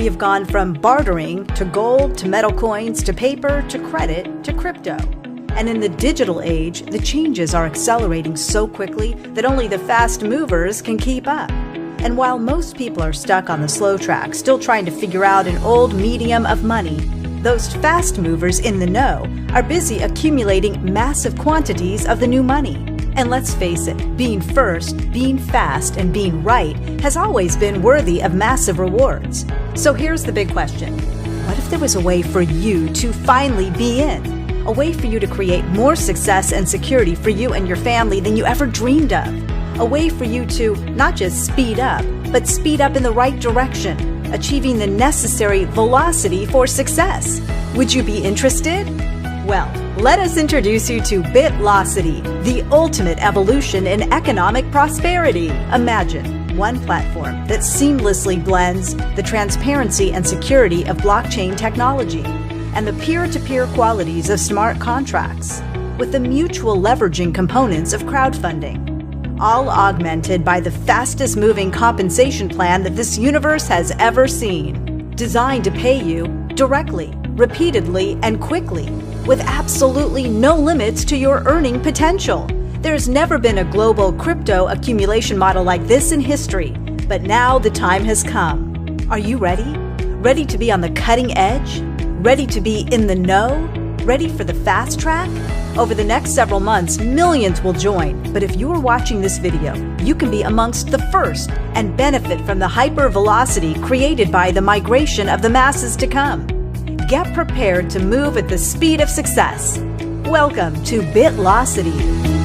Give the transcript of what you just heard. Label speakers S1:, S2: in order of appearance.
S1: We have gone from bartering to gold to metal coins to paper to credit to crypto. And in the digital age, the changes are accelerating so quickly that only the fast movers can keep up. And while most people are stuck on the slow track, still trying to figure out an old medium of money, those fast movers in the know are busy accumulating massive quantities of the new money. And let's face it, being first, being fast, and being right has always been worthy of massive rewards. So here's the big question. What if there was a way for you to finally be in? A way for you to create more success and security for you and your family than you ever dreamed of. A way for you to not just speed up, but speed up in the right direction, achieving the necessary velocity for success. Would you be interested? Well, let us introduce you to Bitlocity, the ultimate evolution in economic prosperity. Imagine one platform that seamlessly blends the transparency and security of blockchain technology and the peer-to-peer qualities of smart contracts with the mutual leveraging components of crowdfunding, all augmented by the fastest moving compensation plan that this universe has ever seen, designed to pay you directly, repeatedly, and quickly, with absolutely no limits to your earning potential. There's never been a global crypto accumulation model like this in history, but now the time has come. Are you ready? Ready to be on the cutting edge? Ready to be in the know? Ready for the fast track? Over the next several months, millions will join, but if you are watching this video, you can be amongst the first and benefit from the hyper-velocity created by the migration of the masses to come. Get prepared to move at the speed of success. Welcome to Bitlocity.